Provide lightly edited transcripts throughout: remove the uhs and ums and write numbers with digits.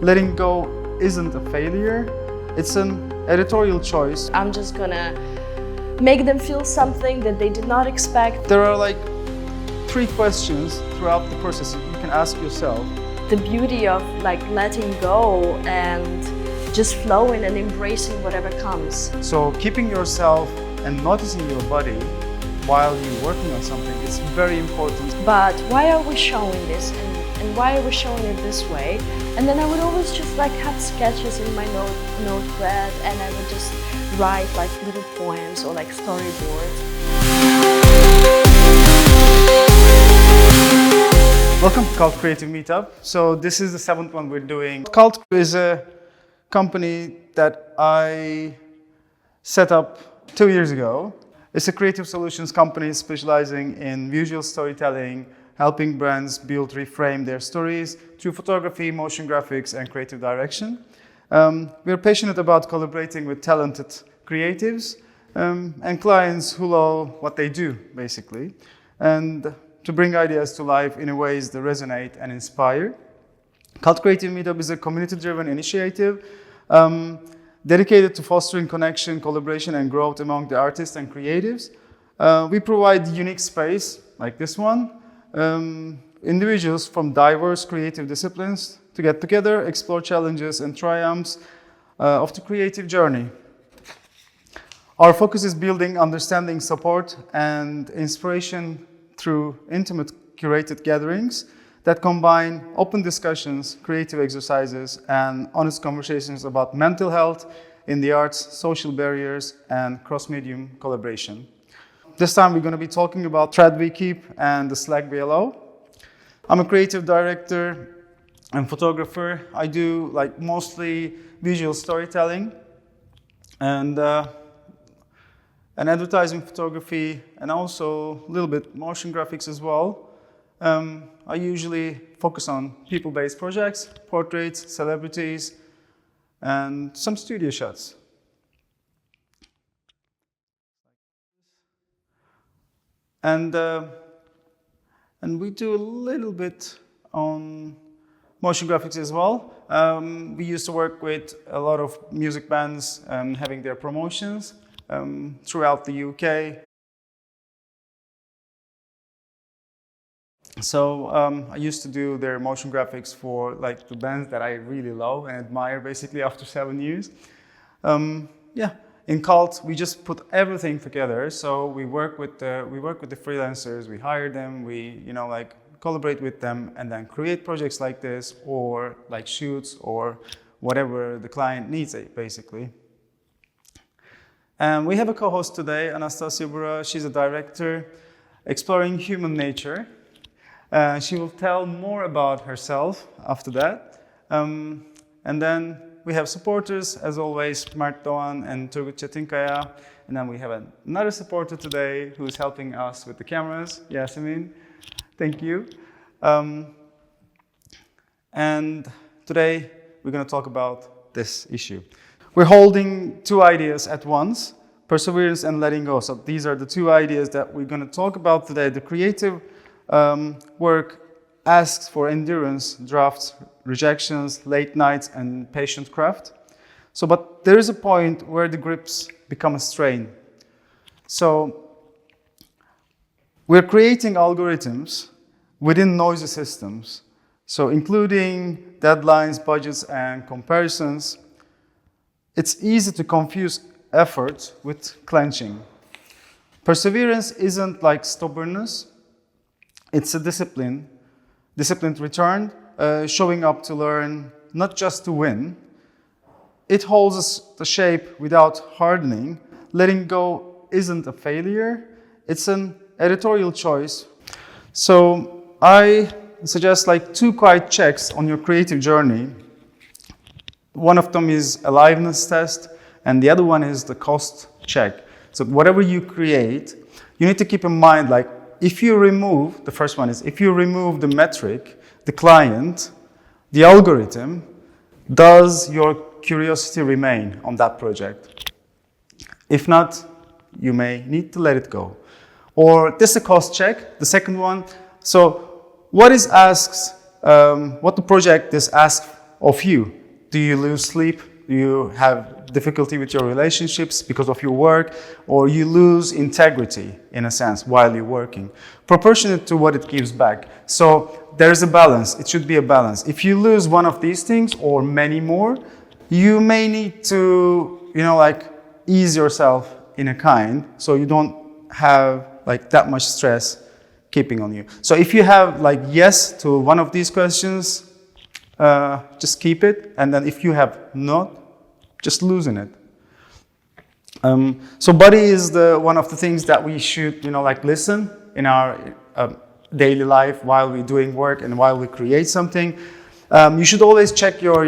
letting go isn't a failure, it's an editorial choice. I'm just gonna make them feel something that they did not expect. There are like 3 questions throughout the process you can ask yourself. The beauty of like letting go and just flowing and embracing whatever comes. So keeping yourself and noticing your body while you're working on something is very important. But why are we showing this and why are we showing it this way? And then I would always just like have sketches in my notepad, and I would just write like little poems or like storyboards. Welcome to Cult Creative Meetup. So this is the 7th one we're doing. Cult is a company that I set up 2 years ago. It's a creative solutions company specializing in visual storytelling, helping brands build, reframe their stories through photography, motion graphics, and creative direction. We're passionate about collaborating with talented creatives and clients who love what they do, basically, and to bring ideas to life in ways that resonate and inspire. Cult Creative Meetup is a community-driven initiative dedicated to fostering connection, collaboration, and growth among the artists and creatives. We provide unique space, like this one, individuals from diverse creative disciplines to get together, explore challenges and triumphs of the creative journey. Our focus is building understanding, support, and inspiration through intimate curated gatherings that combine open discussions, creative exercises, and honest conversations about mental health in the arts, social barriers, and cross-medium collaboration. This time we're going to be talking about thread we keep and the slack we allow. I'm a creative director and photographer. I do like mostly visual storytelling and advertising photography, and also a little bit motion graphics as well. I usually focus on people-based projects, portraits, celebrities, and some studio shots. And we do a little bit on motion graphics as well. We used to work with a lot of music bands having their promotions throughout the UK. So I used to do their motion graphics for like the bands that I really love and admire, basically after 7 years. In Cult, we just put everything together. So we work with the freelancers, we hire them, we collaborate with them, and then create projects like this, or like shoots, or whatever the client needs, basically. And we have a co-host today, Anastasiya Bura. She's a director exploring human nature. She will tell more about herself after that. And then we have supporters, as always, Mert Doğan and Turgut Çetinkaya. And then we have another supporter today who's helping us with the cameras, Yasemin. Thank you. And today we're going to talk about this issue. We're holding 2 ideas at once, perseverance and letting go. So these are the 2 ideas that we're going to talk about today. The creative work asks for endurance, drafts, rejections, late nights, and patient craft. But there is a point where the grips become a strain. So we're creating algorithms within noisy systems, so including deadlines, budgets, and comparisons. It's easy to confuse effort with clenching. Perseverance isn't like stubbornness. It's a disciplined return, showing up to learn, not just to win. It holds the shape without hardening. Letting go isn't a failure. It's an editorial choice. So I suggest like 2 quiet checks on your creative journey. One of them is aliveness test, and the other one is the cost check. So whatever you create, you need to keep in mind, like, if you remove, the first one is, if you remove the metric, the client, the algorithm, does your curiosity remain on that project? If not, you may need to let it go. Or this is a cost check, the second one. So what the project is asked of you. Do you lose sleep? Do you have difficulty with your relationships because of your work? Or you lose integrity, in a sense, while you're working? Proportionate to what it gives back. So there's a balance. It should be a balance. If you lose one of these things or many more, you may need to, ease yourself in a kind so you don't have that much stress keeping on you. So if you have yes to one of these questions, just keep it. And then if you have not, just loosen it. So body is one of the things that we should, listen in our daily life while we're doing work and while we create something. You should always check your,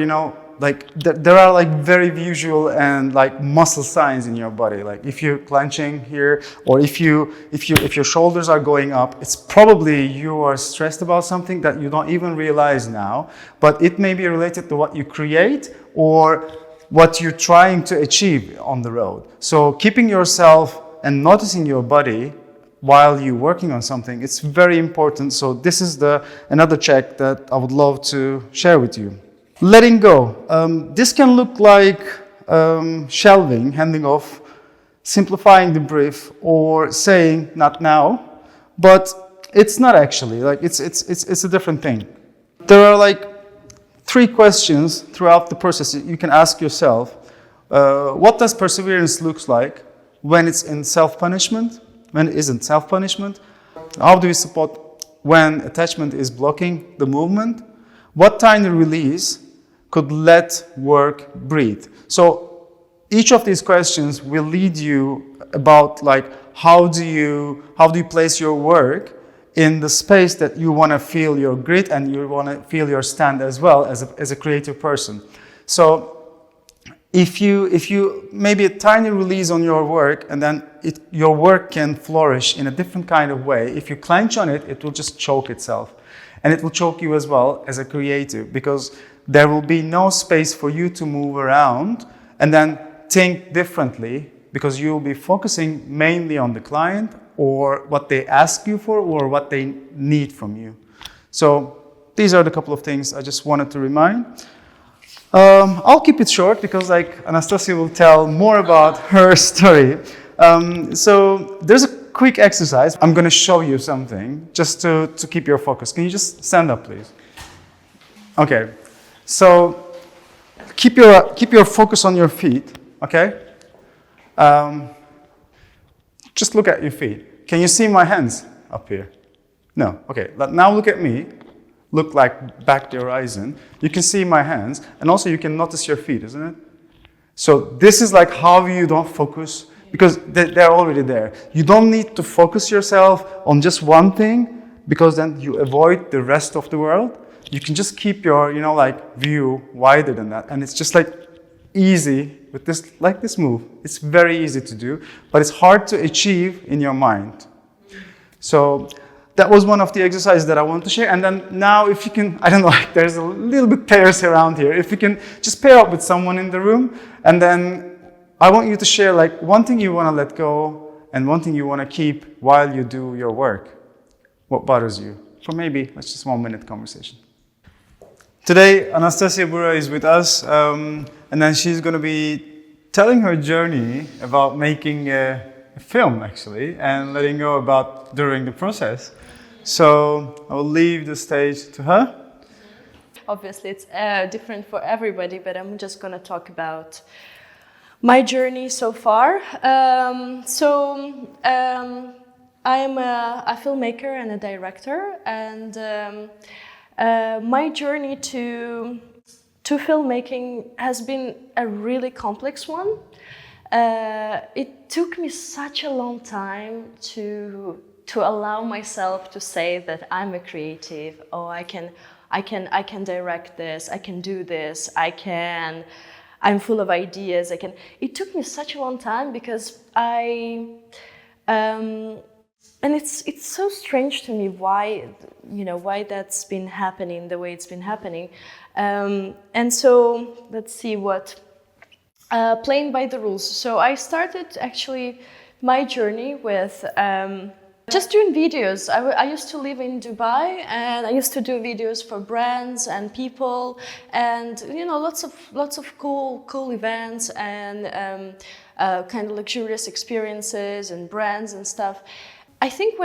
there are very visual and muscle signs in your body. If you're clenching here, or if your shoulders are going up, it's probably you are stressed about something that you don't even realize now. But it may be related to what you create or what you're trying to achieve on the road. So keeping yourself and noticing your body while you're working on something, it's very important. So this is another check that I would love to share with you. Letting go. This can look like shelving, handing off, simplifying the brief, or saying not now, but it's not actually. It's a different thing. There are 3 questions throughout the process you can ask yourself. What does perseverance look like when it's in self-punishment, when it isn't self-punishment? How do we support when attachment is blocking the movement? What tiny release could let work breathe? So each of these questions will lead you about how do you place your work in the space that you want to feel your grit and you want to feel your stand as well as a creative person. So if you maybe a tiny release on your work, and then your work can flourish in a different kind of way. If you clench on it, it will just choke itself. And it will choke you as well as a creative, because there will be no space for you to move around and then think differently, because you will be focusing mainly on the client or what they ask you for or what they need from you. So these are the couple of things I just wanted to remind. I'll keep it short because Anastasiya will tell more about her story. So there's a quick exercise. I'm going to show you something just to keep your focus. Can you just stand up, please? Okay. So keep your focus on your feet, okay? Just look at your feet. Can you see my hands up here? No. Okay. Now look at me. Look back the horizon. You can see my hands, and also you can notice your feet, isn't it? So this is how you don't focus, because they're already there. You don't need to focus yourself on just one thing, because then you avoid the rest of the world. You can just keep your, view wider than that. And it's just easy with this move. It's very easy to do, but it's hard to achieve in your mind. So that was one of the exercises that I wanted to share. And then now if you can, I don't know, there's a little bit pairs around here. If you can just pair up with someone in the room, and then I want you to share one thing you want to let go and one thing you want to keep while you do your work. What bothers you? For maybe, let's just 1 minute conversation. Today, Anastasiya Bura is with us, and then she's going to be telling her journey about making a film, actually, and letting go about during the process. So I will leave the stage to her. Obviously, it's different for everybody, but I'm just going to talk about my journey so far. I'm a filmmaker and a director, and my journey to filmmaking has been a really complex one. It took me such a long time to allow myself to say that I'm a creative. Oh, I can direct this. I can do this. I'm full of ideas. It took me such a long time because and it's so strange to me why that's been happening the way it's been happening. And so let's see what playing by the rules. So I started actually my journey with Just doing videos. I used to live in Dubai, and I used to do videos for brands and people, and lots of cool events and kind of luxurious experiences and brands and stuff. I think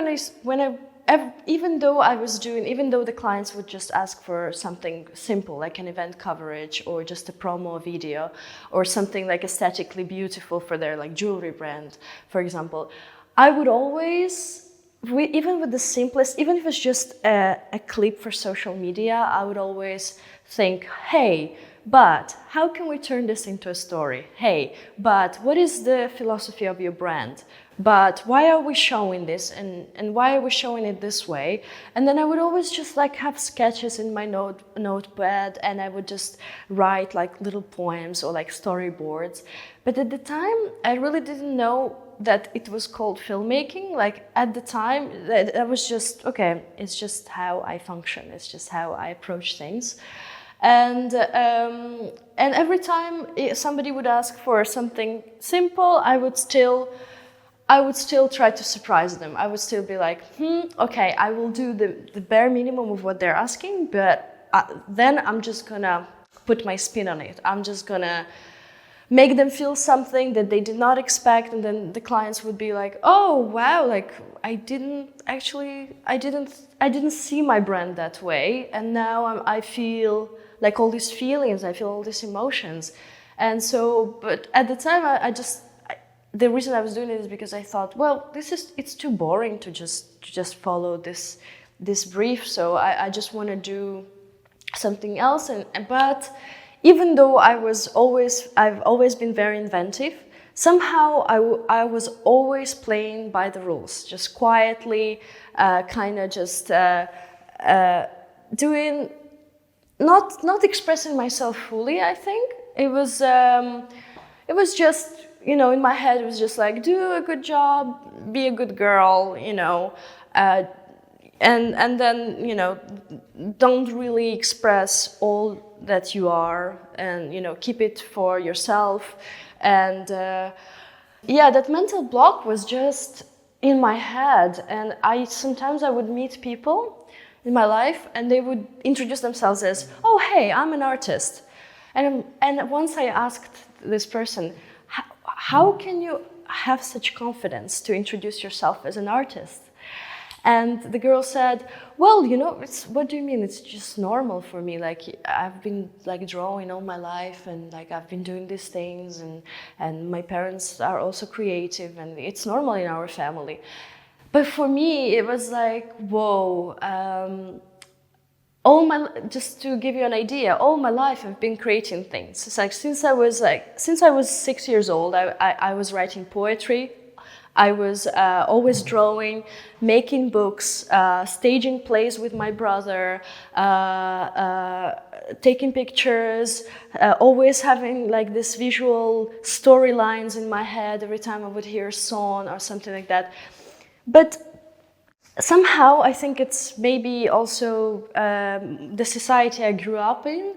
even though the clients would just ask for something simple like an event coverage or just a promo video or something like aesthetically beautiful for their like jewelry brand, for example, I would always, even with the simplest, even if it's just a clip for social media, I would always think, hey, but how can we turn this into a story? Hey, but what is the philosophy of your brand? But why are we showing this, and why are we showing it this way? And then I would always just like have sketches in my notepad, and I would just write like little poems or like storyboards. But at the time, I really didn't know that it was called filmmaking. Like at the time, that was just, okay, it's just how I function. It's just how I approach things. And every time somebody would ask for something simple, I would still try to surprise them. I would still be like, okay, I will do the bare minimum of what they're asking, but then I'm just gonna put my spin on it. I'm just gonna make them feel something that they did not expect, and then the clients would be like, oh wow, like I didn't see my brand that way, and now I feel like all these feelings, I feel all these emotions. And so, but at the time the reason I was doing it is because I thought, well, it's too boring to just follow this brief, so I just want to do something else. But even though I've always been very inventive, somehow I was always playing by the rules, just quietly, kind of just doing, not expressing myself fully. I think it was just, in my head, it was just like, do a good job, be a good girl, and then, don't really express all that you are, and, keep it for yourself. And that mental block was just in my head. And sometimes I would meet people in my life, and they would introduce themselves as, oh, hey, I'm an artist. And once I asked this person, how can you have such confidence to introduce yourself as an artist? And the girl said, well, what do you mean? It's just normal for me. Like, I've been like drawing all my life, and like I've been doing these things, and my parents are also creative, and it's normal in our family. But for me, it was like, whoa, just to give you an idea, all my life I've been creating things. It's like since I was 6 years old, I was writing poetry. I was always drawing, making books, staging plays with my brother, taking pictures, always having like this visual storylines in my head every time I would hear a song or something like that. But somehow I think it's maybe also the society I grew up in.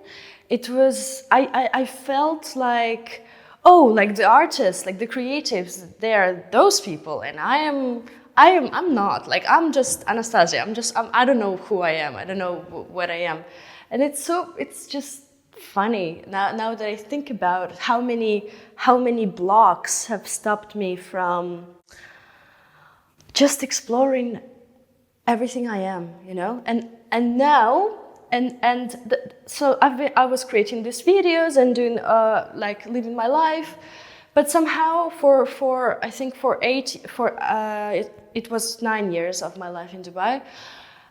It was, I felt like, oh, like the artists, like the creatives, they're those people, and I'm not. Like, I'm just Anastasiya. I don't know who I am. I don't know what I am. And it's just funny now that I think about how many blocks have stopped me from just exploring everything I am, and now. So I was creating these videos and doing like living my life, but somehow it was 9 years of my life in Dubai,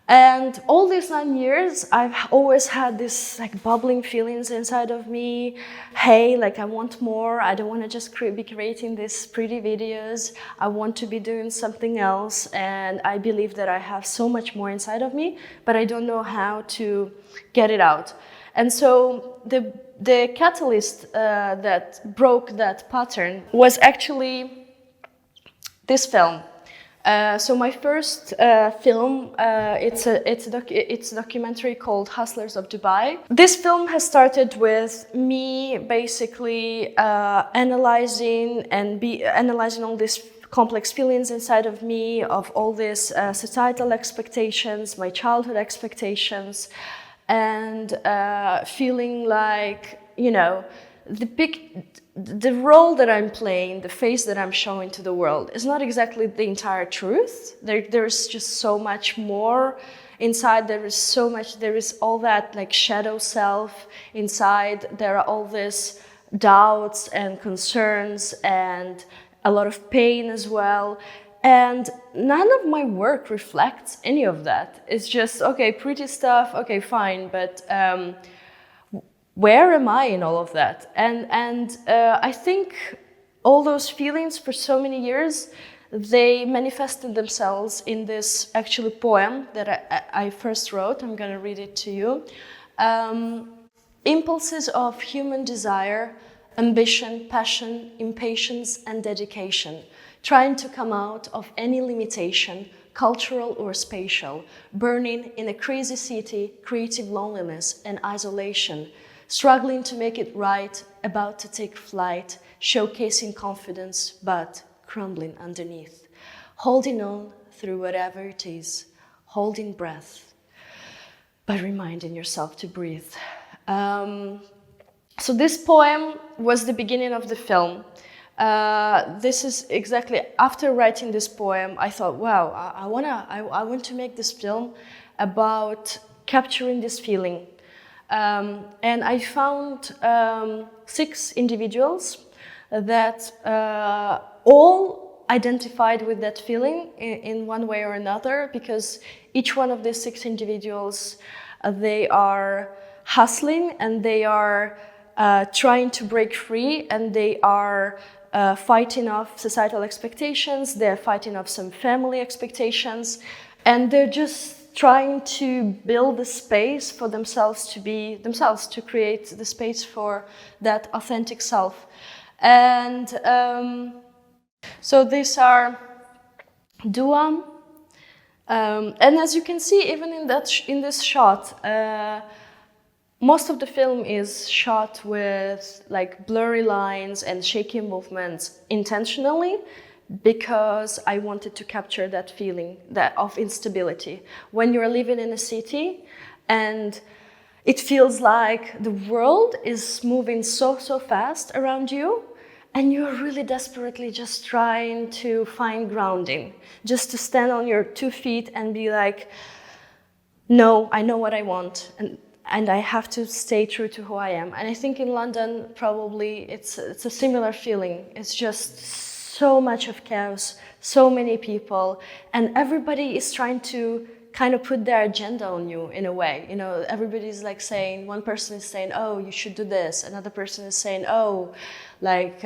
and all these 9 years I've always had this like bubbling feelings inside of me. Hey, like I want more. I don't want to just be creating these pretty videos. I want to be doing something else, and I believe that I have so much more inside of me, but I don't know how to get it out. And so the catalyst that broke that pattern was actually this film. So my first film, it's a documentary called Hustlers of Dubai. This film has started with me basically analyzing all these complex feelings inside of me, of all these societal expectations, my childhood expectations, and feeling like, you know, the role that I'm playing, the face that I'm showing to the world is not exactly the entire truth. There's just so much more inside. There is all that like shadow self inside. There are all these doubts and concerns and a lot of pain as well. And none of my work reflects any of that. It's just, okay, pretty stuff, okay, fine, but where am I in all of that? And I think all those feelings for so many years, they manifested themselves in this actually poem that I first wrote. I'm going to read it to you. Impulses of human desire, ambition, passion, impatience, and dedication, trying to come out of any limitation, cultural or spatial, burning in a crazy city, creative loneliness and isolation, struggling to make it right, about to take flight, showcasing confidence, but crumbling underneath, holding on through whatever it is, holding breath, but reminding yourself to breathe. So this poem was the beginning of the film. This is exactly after writing this poem, I thought, wow, I want to make this film about capturing this feeling. And I found 6 individuals that all identified with that feeling in one way or another, because each one of these 6 individuals, they are hustling and they are trying to break free, and they are fighting off societal expectations, they're fighting off some family expectations, and they're just trying to build a space for themselves to be themselves, to create the space for that authentic self. And so these are Dua, and as you can see, even in this shot, most of the film is shot with like blurry lines and shaky movements intentionally, because I wanted to capture that feeling of instability. When you're living in a city and it feels like the world is moving so fast around you, and you're really desperately just trying to find grounding, just to stand on your 2 feet and be like, no, I know what I want, and I have to stay true to who I am. And I think in London, probably it's a similar feeling. It's just so much of chaos, so many people, and everybody is trying to kind of put their agenda on you in a way. You know, everybody's like saying, one person is saying, oh, you should do this. Another person is saying, oh, like,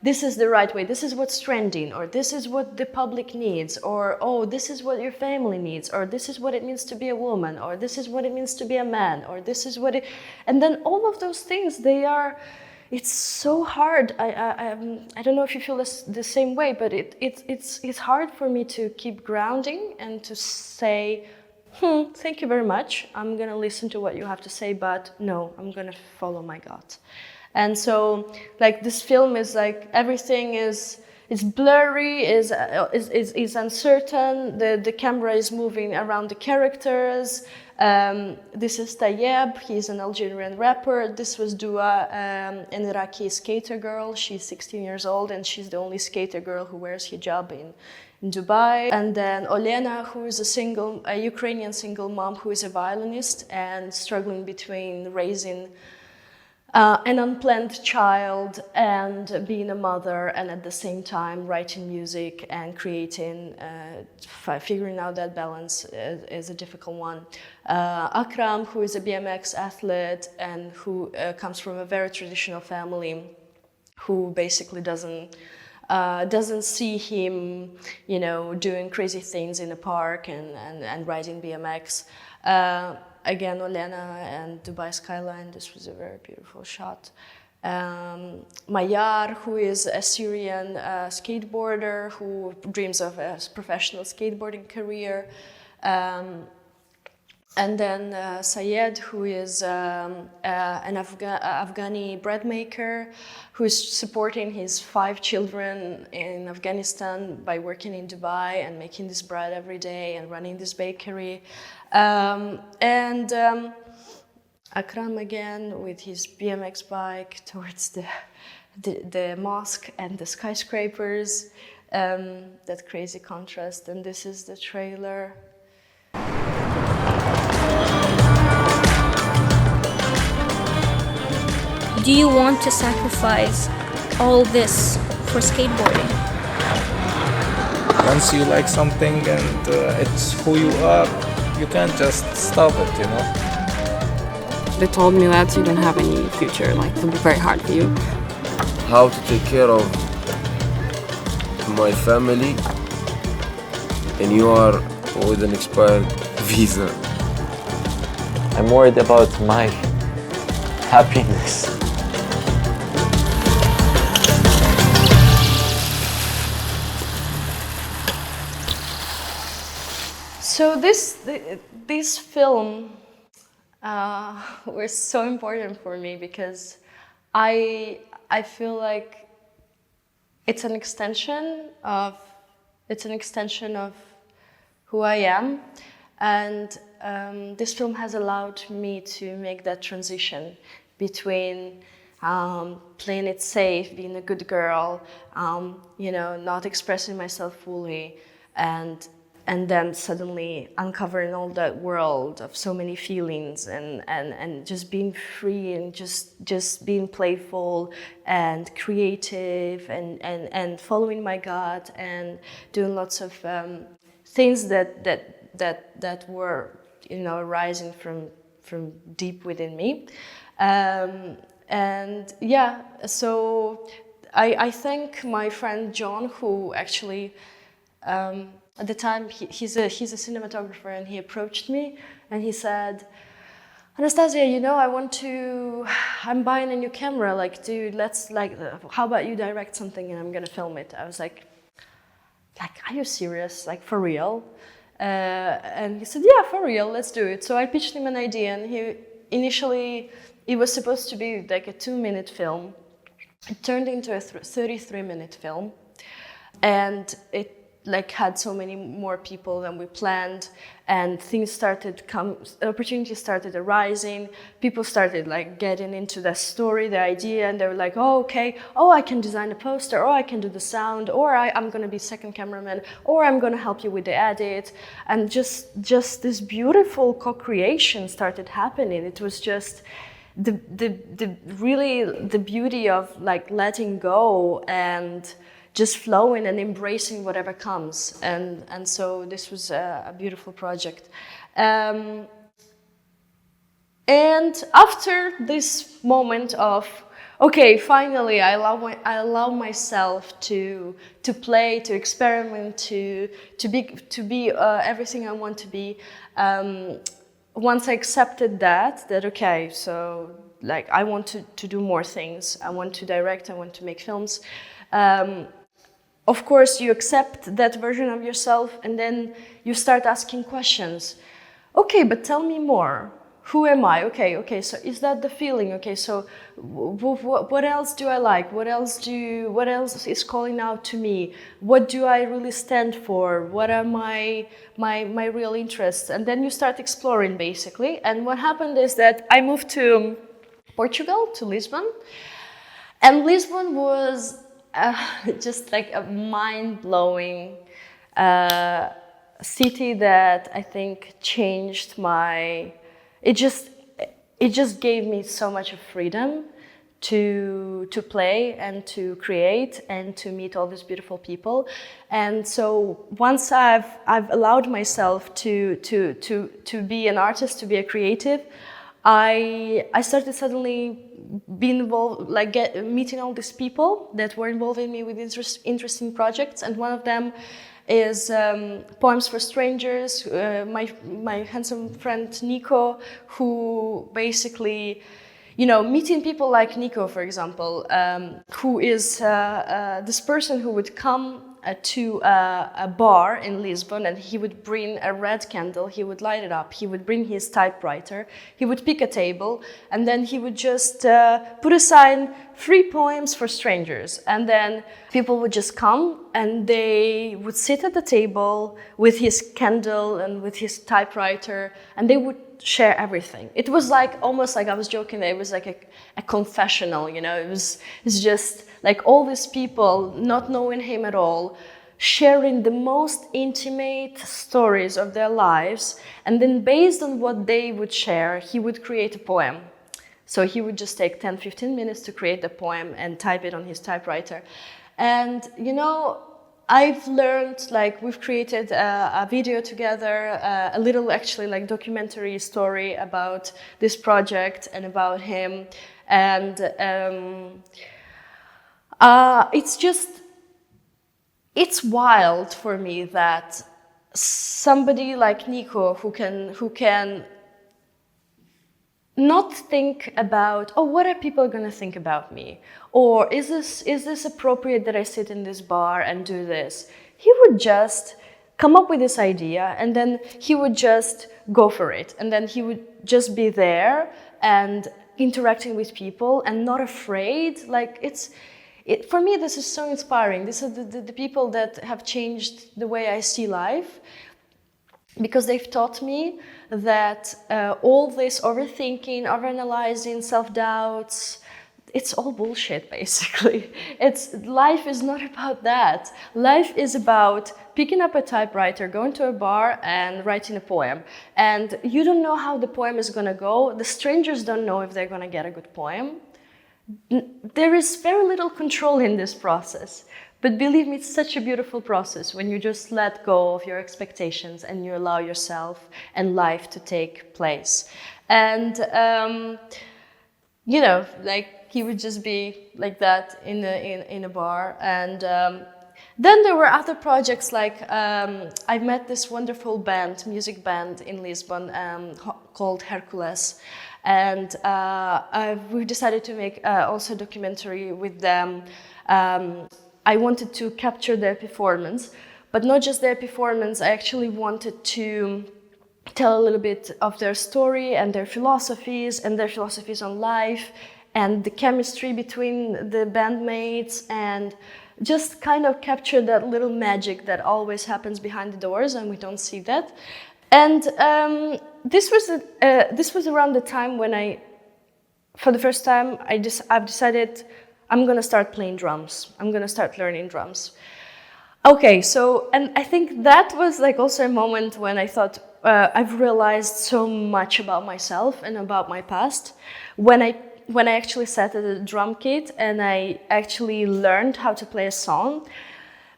this is the right way. This is what's trending, or this is what the public needs, or, oh, this is what your family needs, or this is what it means to be a woman, or this is what it means to be a man, or this is what it... And then all of those things, it's so hard. I don't know if you feel the same way, but it's hard for me to keep grounding and to say, thank you very much. I'm gonna listen to what you have to say, but no, I'm gonna follow my gut. And so, like, this film is like, everything is blurry, is uncertain. The camera is moving around the characters. This is Tayeb, he's an Algerian rapper. This was Dua, an Iraqi skater girl. She's 16 years old, and she's the only skater girl who wears hijab in Dubai. And then Olena, who is a Ukrainian single mom who is a violinist and struggling between raising an unplanned child and being a mother, and at the same time writing music and creating, figuring out that balance is a difficult one. Akram, who is a BMX athlete and who comes from a very traditional family, who basically doesn't see him, you know, doing crazy things in the park and riding BMX. Again, Olena and Dubai skyline, this was a very beautiful shot. Mayar, who is a Syrian skateboarder who dreams of a professional skateboarding career. And then Sayed, who is an Afghani bread maker, who is supporting his 5 children in Afghanistan by working in Dubai and making this bread every day and running this bakery. And Akram again with his BMX bike towards the mosque and the skyscrapers. That crazy contrast. And this is the trailer. Do you want to sacrifice all this for skateboarding? Once you like something and it's who you are, you can't just stop it, you know? They told me that you don't have any future, like it'll be very hard for you. How to take care of my family, and you are with an expired visa. I'm worried about my happiness. So this film was so important for me because I feel like it's an extension of who I am, and this film has allowed me to make that transition between playing it safe, being a good girl, not expressing myself fully, and then suddenly uncovering all that world of so many feelings and just being free and just being playful and creative and following my gut and doing lots of things that were rising from deep within me. And yeah, so I thank my friend John, who actually at the time, he's a cinematographer, and he approached me and he said, Anastasiya, I'm buying a new camera, like, dude, how about you direct something and I'm gonna film it? I was like, are you serious? Like, for real? And he said, yeah, for real, let's do it. So I pitched him an idea, and initially, it was supposed to be like a 2-minute film. It turned into a 33-minute film, and it had so many more people than we planned, and opportunities started arising. People started getting into the story, the idea, and they were like, oh, okay, I can design a poster, I can do the sound, or I'm gonna be second cameraman, or I'm gonna help you with the edit. And just this beautiful co-creation started happening. It was just the beauty of letting go and just flowing and embracing whatever comes, and so this was a beautiful project. And after this moment of, okay, finally I allow myself to play, to experiment, to be everything I want to be. Once I accepted that okay, so I want to do more things. I want to direct. I want to make films. Of course, you accept that version of yourself, and then you start asking questions. Okay, but tell me more. Who am I? Okay, so is that the feeling? Okay, so what else do I like? What else is calling out to me? What do I really stand for? What are my real interests? And then you start exploring, basically. And what happened is that I moved to Portugal, to Lisbon. And Lisbon was just a mind-blowing city that I think changed it just gave me so much of freedom to play and to create and to meet all these beautiful people. And so once I've allowed myself to be an artist, to be a creative, I started suddenly being involved, meeting all these people that were involving me with interesting projects. And one of them is Poems for Strangers, my handsome friend Nico, who basically, meeting people like Nico, for example, who is this person who would come to a bar in Lisbon, and he would bring a red candle, he would light it up, he would bring his typewriter, he would pick a table, and then he would just put a sign, 3 poems for strangers. And then people would just come and they would sit at the table with his candle and with his typewriter, and they would share everything. It was like, almost like, I was joking, that it was like a confessional, you know, it's just like all these people, not knowing him at all, sharing the most intimate stories of their lives, and then based on what they would share, he would create a poem. So he would just take 10-15 minutes to create the poem and type it on his typewriter. And, you know, I've learned, like, we've created a video together, a little, actually, like, documentary story about this project and about him. And it's wild for me that somebody like Nico, who can not think about, oh, what are people going to think about me? Or is this appropriate that I sit in this bar and do this? He would just come up with this idea, and then he would just go for it. And then he would just be there and interacting with people and not afraid. Like, for me, this is so inspiring. These are the people that have changed the way I see life, because they've taught me that all this overthinking, overanalyzing, self-doubts, it's all bullshit, basically. Life is not about that. Life is about picking up a typewriter, going to a bar and writing a poem. And you don't know how the poem is going to go. The strangers don't know if they're going to get a good poem. There is very little control in this process. But believe me, it's such a beautiful process when you just let go of your expectations and you allow yourself and life to take place. And, you know, like, he would just be like that in a bar. And then there were other projects, like I met this wonderful band, music band in Lisbon called Hercules. And we decided to make also a documentary with them. I wanted to capture their performance, but not just their performance. I actually wanted to tell a little bit of their story and their philosophies on life and the chemistry between the bandmates, and just kind of capture that little magic that always happens behind the doors and we don't see that. And this was around the time when for the first time, I've decided I'm going to start playing drums. I'm going to start learning drums. Okay, so, and I think that was like also a moment when I thought I've realized so much about myself and about my past. When I actually sat at a drum kit and I actually learned how to play a song,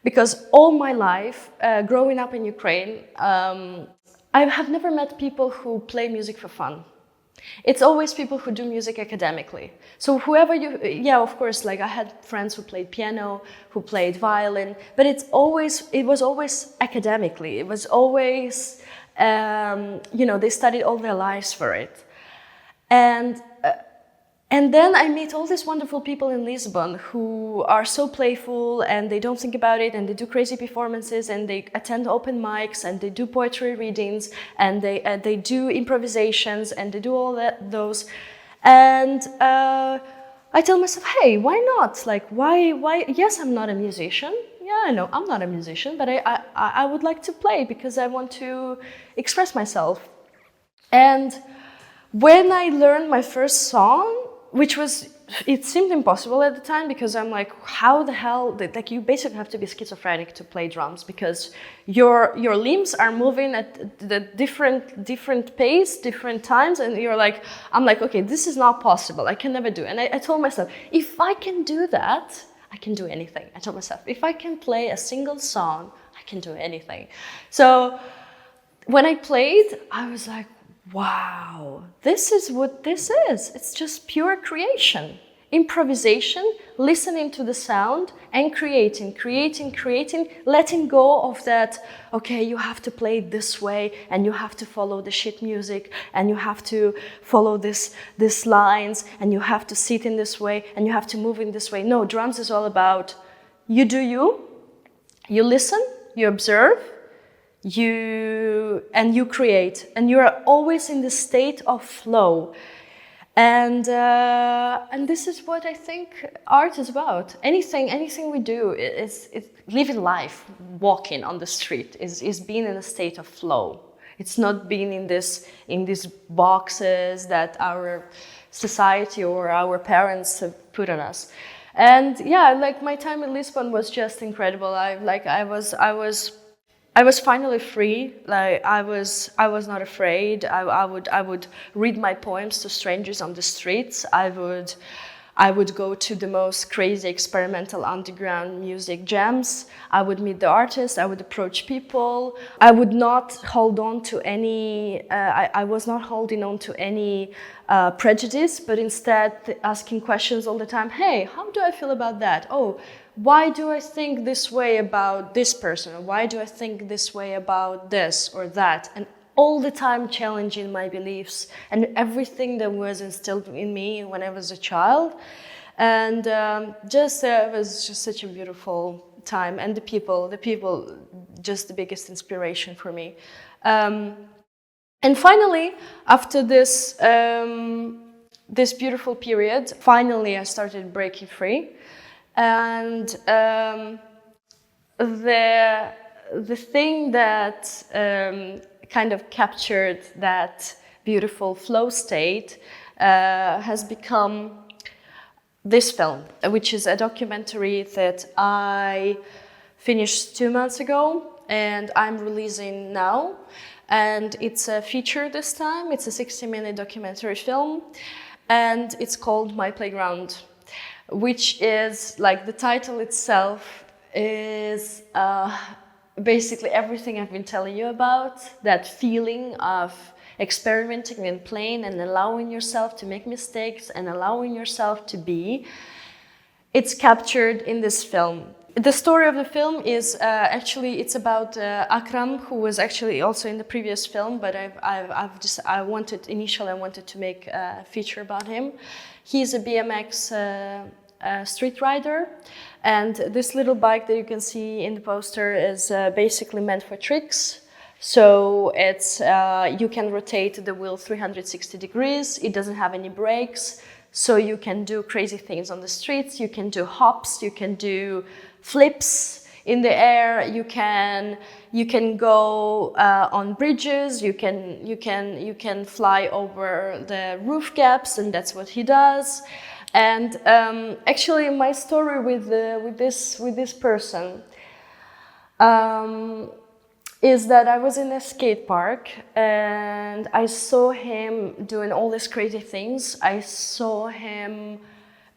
because all my life, growing up in Ukraine, I have never met people who play music for fun. It's always people who do music academically. So whoever of course, like I had friends who played piano, who played violin, but it was always academically. It was always, they studied all their lives for it. And then I meet all these wonderful people in Lisbon who are so playful and they don't think about it and they do crazy performances and they attend open mics and they do poetry readings and they do improvisations and they do all those. And I tell myself, hey, why not? Like, why? Yes, I'm not a musician. Yeah, I know I'm not a musician, but I would like to play because I want to express myself. And when I learned my first song, it seemed impossible at the time because I'm like, how the hell, like you basically have to be schizophrenic to play drums because your limbs are moving at the different pace, different times, and I'm like, okay, this is not possible, I can never do it. And I told myself, if I can do that, I can do anything. I told myself, if I can play a single song, I can do anything. So when I played, I was like, wow, this is what this is. It's just pure creation. Improvisation, listening to the sound and creating, letting go of that, okay, you have to play this way and you have to follow the shit music and you have to follow this lines and you have to sit in this way and you have to move in this way. No, drums is all about you do you You listen, you observe, you create, and you are always in the state of flow. And this is what I think art is about. Anything we do is living life, walking on the street is being in a state of flow. It's not being in these boxes that our society or our parents have put on us. And yeah, like my time in Lisbon was just incredible. I was finally free. Like I was not afraid. I would read my poems to strangers on the streets. I would go to the most crazy experimental underground music jams. I would meet the artists. I would approach people. I would not hold on to any. I was not holding on to any prejudice, but instead asking questions all the time. Hey, how do I feel about that? Oh, why do I think this way about this person? Or why do I think this way about this or that? And all the time challenging my beliefs and everything that was instilled in me when I was a child. And it was just such a beautiful time. And the people, just the biggest inspiration for me. And finally, after this beautiful period, finally I started breaking free. And the thing that kind of captured that beautiful flow state has become this film, which is a documentary that I finished 2 months ago and I'm releasing now. And it's a feature this time. It's a 60-minute documentary film, and it's called My Playground, which is, like the title itself, is basically everything I've been telling you about, that feeling of experimenting and playing and allowing yourself to make mistakes and allowing yourself to be. It's captured in this film. The story of the film is it's about Akram, who was actually also in the previous film, but I wanted to make a feature about him. He's a BMX street rider, and this little bike that you can see in the poster is basically meant for tricks. So it's you can rotate the wheel 360 degrees. It doesn't have any brakes, so you can do crazy things on the streets. You can do hops. You can do flips in the air. You can go on bridges. You can fly over the roof gaps, and that's what he does. And actually, my story with this person is that I was in a skate park and I saw him doing all these crazy things. I saw him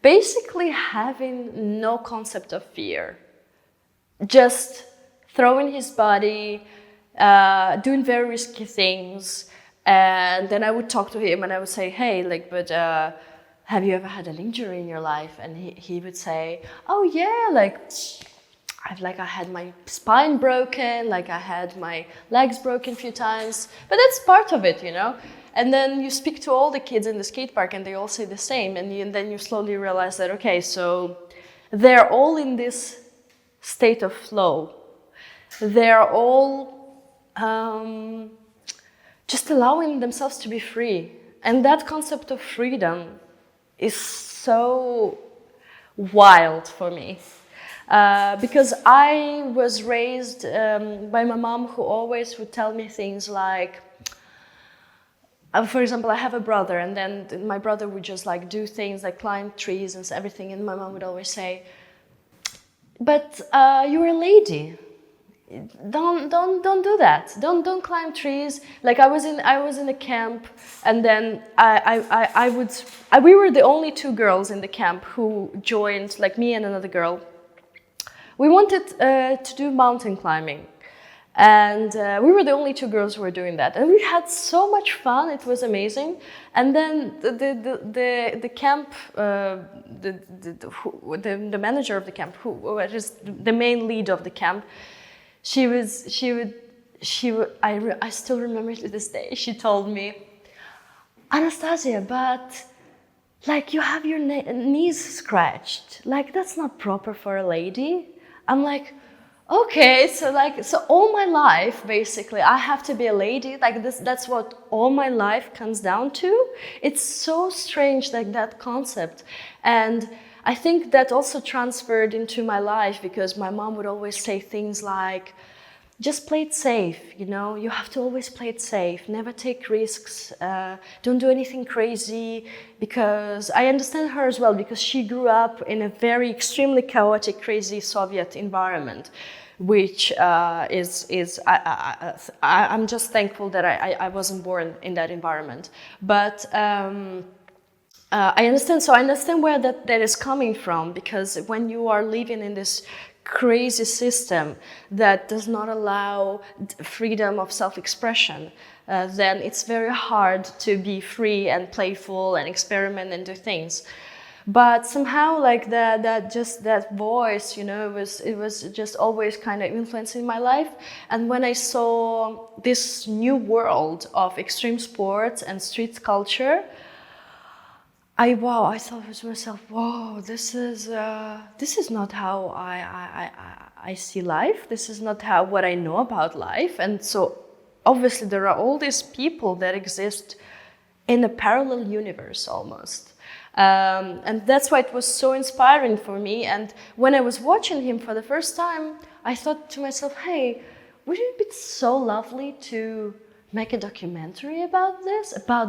basically having no concept of fear, just throwing his body, doing very risky things. And then I would talk to him and I would say, hey, have you ever had an injury in your life? And he would say, oh yeah, I had my spine broken, I had my legs broken a few times, but that's part of it, you know? And then you speak to all the kids in the skate park and they all say the same, and then you slowly realize that, okay, so they're all in this state of flow. They're all just allowing themselves to be free. And that concept of freedom is so wild for me. Because I was raised by my mom, who always would tell me things like, for example, I have a brother, and then my brother would just do things like climb trees and everything, and my mom would always say, but you're a lady. Don't do that. Don't climb trees. I was in a camp, and then we were the only two girls in the camp who joined, me and another girl. We wanted to do mountain climbing, and we were the only two girls who were doing that, and we had so much fun. It was amazing. And then the camp, the manager of the camp, who was the main lead of the camp, I still remember to this day. She told me, Anastasiya, but you have your knees scratched. That's not proper for a lady. I'm like, okay, so all my life, basically, I have to be a lady, like this, that's what all my life comes down to. It's so strange, like that concept. And I think that also transferred into my life because my mom would always say things like, just play it safe, you know, you have to always play it safe, never take risks, don't do anything crazy, because I understand her as well, because she grew up in a very extremely chaotic, crazy Soviet environment, which I'm just thankful that I wasn't born in that environment. But I understand where that is coming from, because when you are living in this crazy system that does not allow freedom of self-expression, then it's very hard to be free and playful and experiment and do things. But somehow, like that voice, you know, it was just always kind of influencing my life. And when I saw this new world of extreme sports and street culture, I thought to myself, wow, this is not how I see life. This is not what I know about life. And so obviously there are all these people that exist in a parallel universe almost. And that's why it was so inspiring for me. And when I was watching him for the first time, I thought to myself, hey, wouldn't it be so lovely to make a documentary about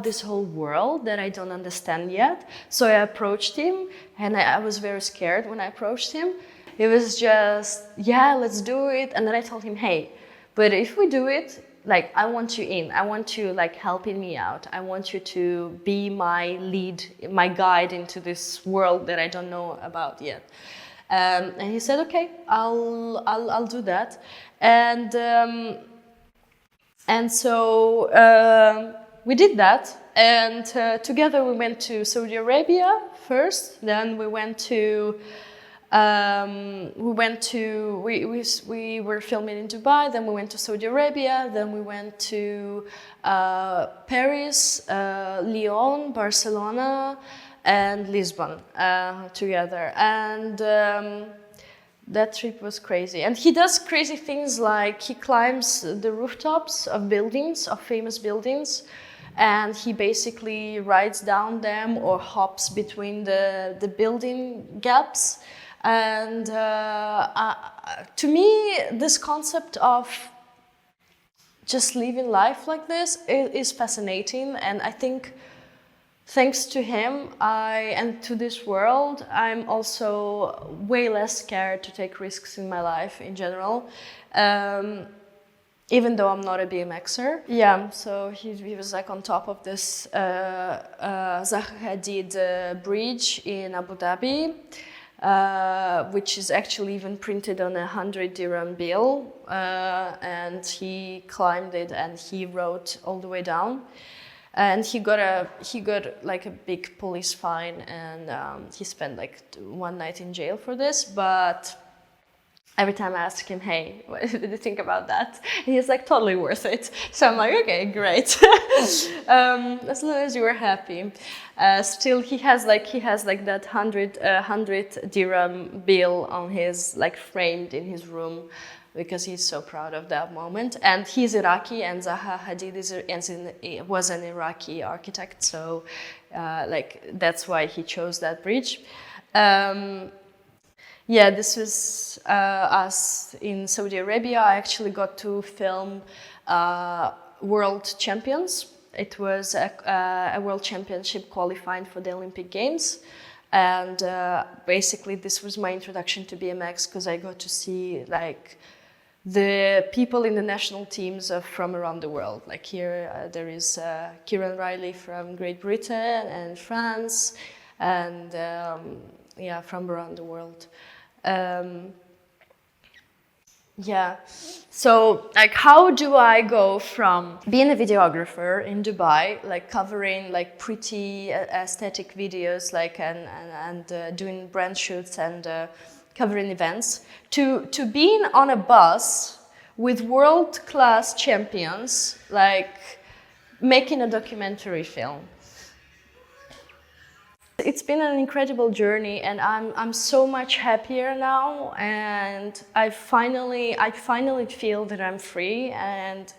this whole world that I don't understand yet? So I approached him, and I was very scared when I approached him. It was just, yeah, let's do it. And then I told him, hey, but if we do it, like, I want you in. I want you, like, helping me out. I want you to be my lead, my guide into this world that I don't know about yet. And he said, okay, I'll do that. And so we did that, and together we went to Saudi Arabia first. Then we went to we were filming in Dubai. Then we went to Saudi Arabia. Then we went to Paris, Lyon, Barcelona, and Lisbon together. And that trip was crazy. And he does crazy things, like he climbs the rooftops of buildings, of famous buildings, and he basically rides down them or hops between the building gaps. And to me, this concept of just living life like this is fascinating. And I think thanks to him and to this world, I'm also way less scared to take risks in my life in general, even though I'm not a BMXer. Yeah, so he was like on top of this Zaha Hadid bridge in Abu Dhabi, which is actually even printed on a 100 dirham bill, and he climbed it and he rode all the way down. And he got like a big police fine, and he spent like 1 night in jail for this. But every time I ask him, hey, what did you think about that? And he's like, totally worth it. So I'm like, okay, great. As long as you were happy. Still, he has like that 100 dirham bill on his, like, framed in his room, because he's so proud of that moment. And he's Iraqi, and Zaha Hadid was an Iraqi architect, so like that's why he chose that bridge. Yeah, this was us in Saudi Arabia. I actually got to film World Champions. It was a World Championship qualifying for the Olympic Games. And basically this was my introduction to BMX, because I got to see like the people in the national teams from around the world. Like here, there is Kieran Riley from Great Britain and France, and yeah, from around the world. Yeah, so like, how do I go from being a videographer in Dubai, like covering like pretty aesthetic videos, like and doing brand shoots and covering events, to being on a bus with world-class champions, like making a documentary film? it's been an incredible journey, and I'm so much happier now, and I finally feel that I'm free, and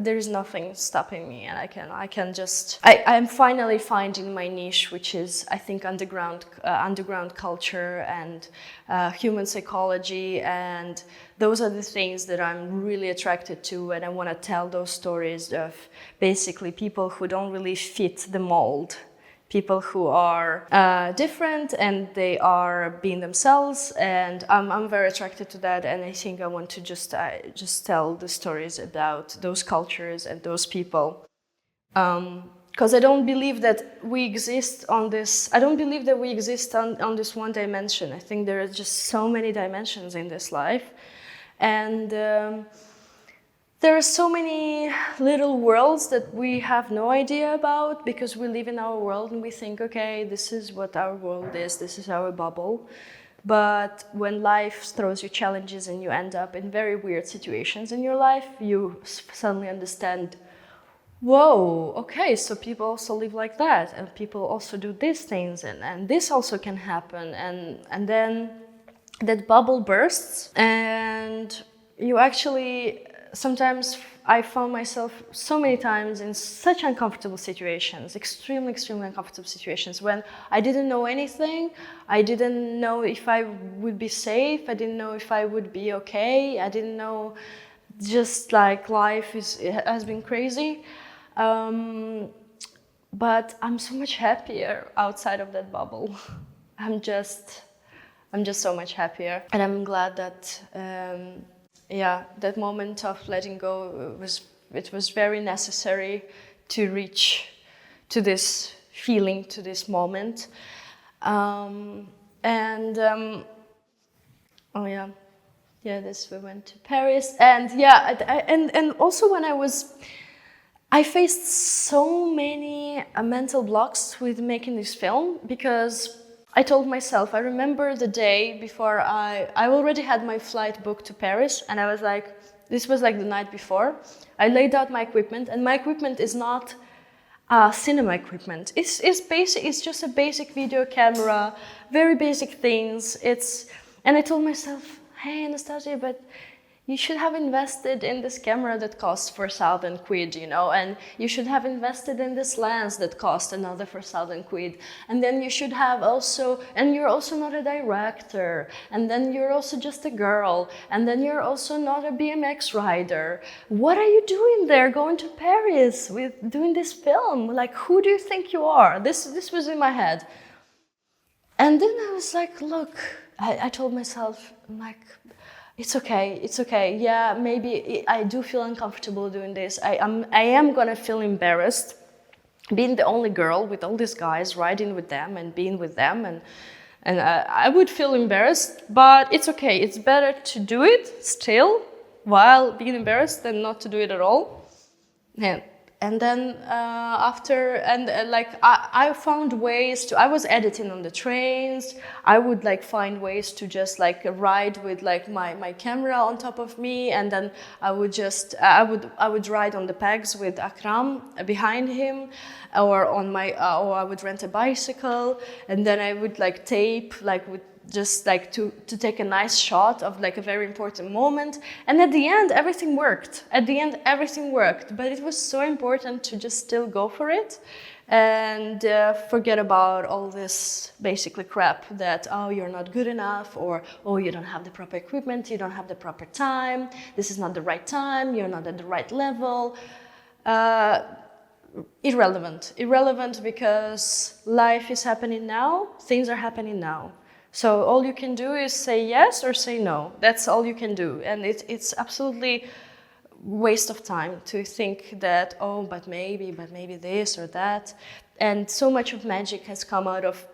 there is nothing stopping me, and I can just I'm finally finding my niche, which is, I think, underground culture and human psychology, and those are the things that I'm really attracted to, and I want to tell those stories of basically people who don't really fit the mold. People who are different, and they are being themselves, and I'm very attracted to that, and I think I want to just tell the stories about those cultures and those people, because I don't believe that we exist on this. I don't believe that we exist on this one dimension. I think there are just so many dimensions in this life, and there are so many little worlds that we have no idea about, because we live in our world and we think, okay, this is what our world is, this is our bubble. But when life throws you challenges and you end up in very weird situations in your life, you suddenly understand, whoa, okay, so people also live like that, and people also do these things, and this also can happen. And then that bubble bursts, and you actually... Sometimes I found myself so many times in such uncomfortable situations, extremely uncomfortable situations, when I didn't know anything. I didn't know if I would be safe. I didn't know if I would be okay. I didn't know, just like life has been crazy. But I'm so much happier outside of that bubble. I'm just so much happier, and I'm glad that. That moment of letting go was very necessary to reach to this feeling, to this moment. We went to Paris, and and also when I faced so many mental blocks with making this film, because I told myself, I remember the day before I already had my flight booked to Paris, and I was like, this was like the night before. I laid out my equipment, and my equipment is not cinema equipment. It's just a basic video camera, very basic things. And I told myself, hey, Anastasiya, but you should have invested in this camera that costs 4,000 quid, and you should have invested in this lens that cost another 4,000 quid. And then you should have also, and you're also not a director, and then you're also just a girl, and then you're also not a BMX rider. What are you doing there, going to Paris with doing this film? Like, who do you think you are? This was in my head. And then I was like, look, I told myself, like, it's okay. Yeah, maybe I do feel uncomfortable doing this. I am gonna feel embarrassed being the only girl with all these guys, riding with them and being with them, and I would feel embarrassed, but it's okay. It's better to do it still while being embarrassed than not to do it at all. And then I found ways to. I was editing on the trains. I would find ways to just ride with my camera on top of me, and then I would ride on the pegs with Akram behind him, or or I would rent a bicycle, and then I would tape with. Just to take a nice shot of a very important moment. And at the end, everything worked. But it was so important to just still go for it and forget about all this basically crap that, oh, you're not good enough, or, oh, you don't have the proper equipment, you don't have the proper time, this is not the right time, you're not at the right level. Irrelevant, because life is happening now, things are happening now. So all you can do is say yes or say no. That's all you can do. And it's absolutely waste of time to think that, oh, but maybe this or that. And so much of magic has come out of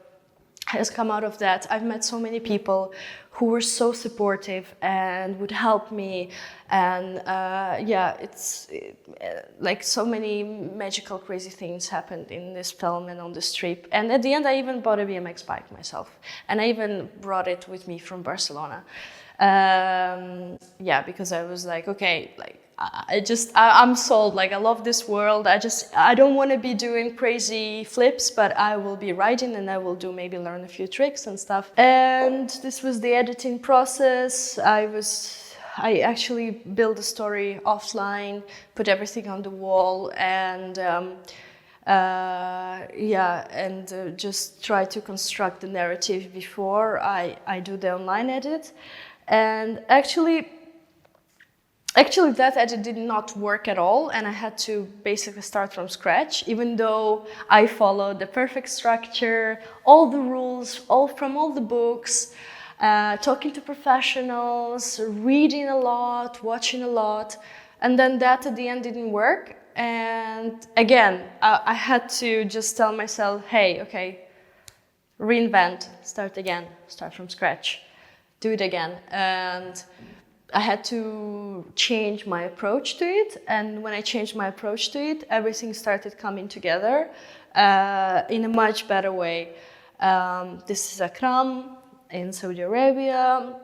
that. I've met so many people who were so supportive and would help me, and so many magical, crazy things happened in this film and on this trip. And at the end, I even bought a BMX bike myself, and I even brought it with me from Barcelona. Because I was like, okay, I'm sold. Like, I love this world. I don't want to be doing crazy flips, but I will be writing and I will maybe learn a few tricks and stuff. And this was the editing process. I actually built the story offline, put everything on the wall, and just try to construct the narrative before I do the online edit. And actually that edit did not work at all, and I had to basically start from scratch, even though I followed the perfect structure, all the rules, from all the books, talking to professionals, reading a lot, watching a lot, and then that at the end didn't work. And again, I had to just tell myself, hey, okay, reinvent, start again, start from scratch, do it again. And I had to change my approach to it, and when I changed my approach to it, everything started coming together in a much better way. This is Akram in Saudi Arabia,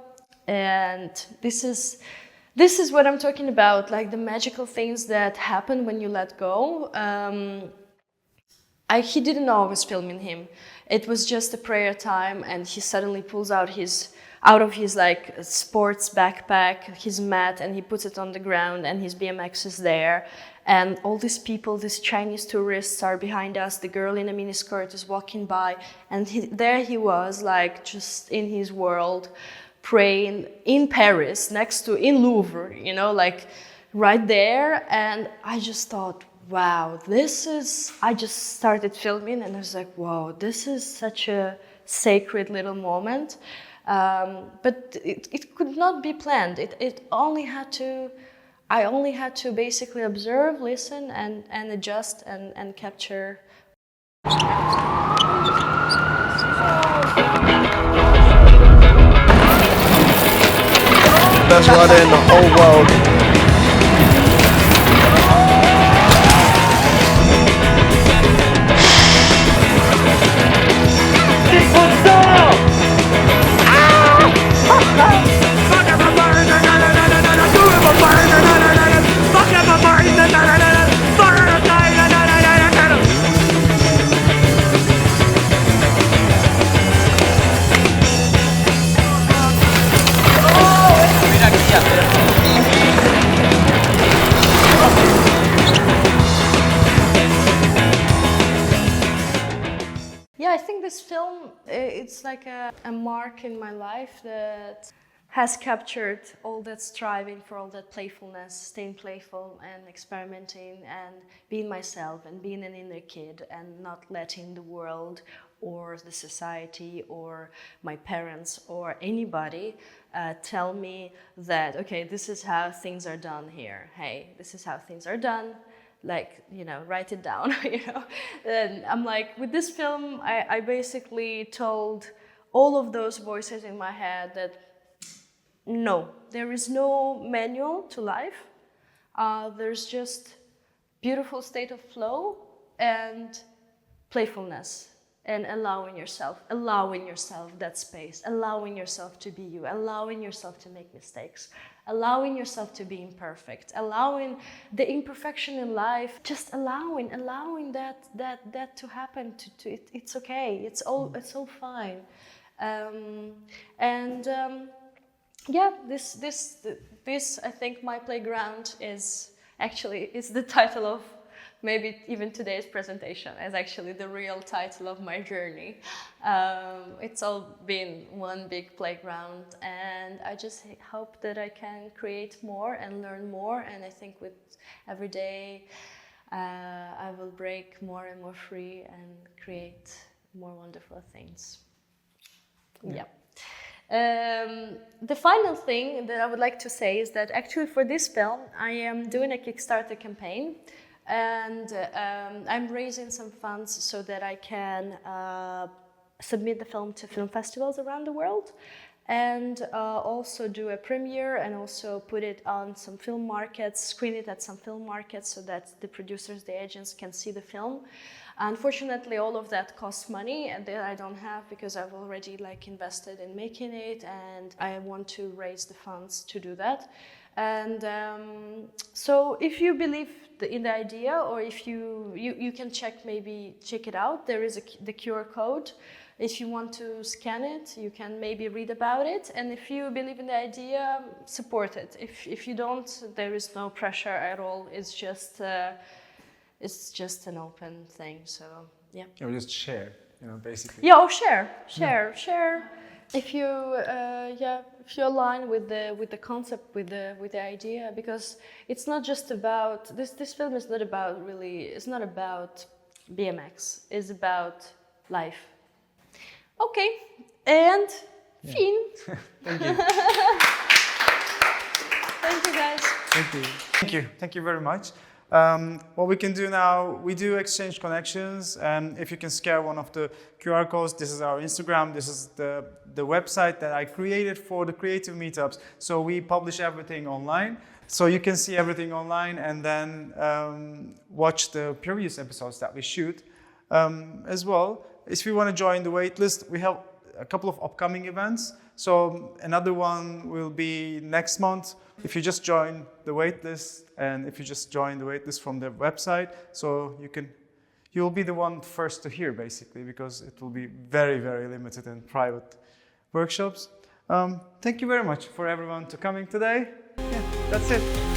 and this is what I'm talking about, like the magical things that happen when you let go. He didn't know I was filming him. It was just a prayer time, and he suddenly pulls out of his like sports backpack, his mat, and he puts it on the ground, and his BMX is there. And all these people, these Chinese tourists are behind us. The girl in a miniskirt is walking by, and there he was, like just in his world, praying in Paris, in Louvre, like right there. And I just thought, wow, I just started filming, and I was like, wow, this is such a sacred little moment. But it could not be planned. I only had to basically observe, listen, and adjust and capture. Best rider in the whole world. Yeah, I think this film, it's like a mark in my life that has captured all that striving for all that playfulness, staying playful and experimenting and being myself and being an inner kid and not letting the world or the society or my parents or anybody tell me that, okay, this is how things are done here. Hey, this is how things are done. Like, write it down, And I'm like, with this film, I basically told all of those voices in my head that no, there is no manual to life. There's just beautiful state of flow and playfulness and allowing yourself that space, allowing yourself to be you, allowing yourself to make mistakes, allowing yourself to be imperfect, allowing the imperfection in life, just allowing that to happen. It's okay. It's all fine. This I think My Playground is the title of maybe even today's presentation, is actually the real title of my journey. It's all been one big playground, and I just hope that I can create more and learn more, and I think with every day I will break more and more free and create more wonderful things. Yeah. The final thing that I would like to say is that actually for this film I am doing a Kickstarter campaign, and I'm raising some funds so that I can submit the film to film festivals around the world, and also do a premiere and also put it on some film markets, screen it at some film markets so that the producers, the agents can see the film. Unfortunately, all of that costs money, and that I don't have because I've already invested in making it, and I want to raise the funds to do that. And so if you believe in the idea, or if you can check it out. There is the QR code. If you want to scan it, you can maybe read about it. And if you believe in the idea, support it. If you don't, there is no pressure at all. It's just an open thing. So yeah. Or just share, basically. Yeah, or share. If you if you align with the concept, with the idea, because it's not just about this film is not about it's not about BMX. It's about life. Okay, and fin. Thank you. Thank you, guys. Thank you very much. What we can do now, we do exchange connections, and if you can scan one of the QR codes, this is our Instagram, this is the website that I created for the creative meetups. So we publish everything online, so you can see everything online and then watch the previous episodes that we shoot as well. If you want to join the waitlist, we have a couple of upcoming events. So another one will be next month. If you just join the waitlist, and if you just join the waitlist from the website, so you'll be the one first to hear, basically, because it will be very, very limited and private workshops. Thank you very much for everyone to coming today. Yeah, that's it.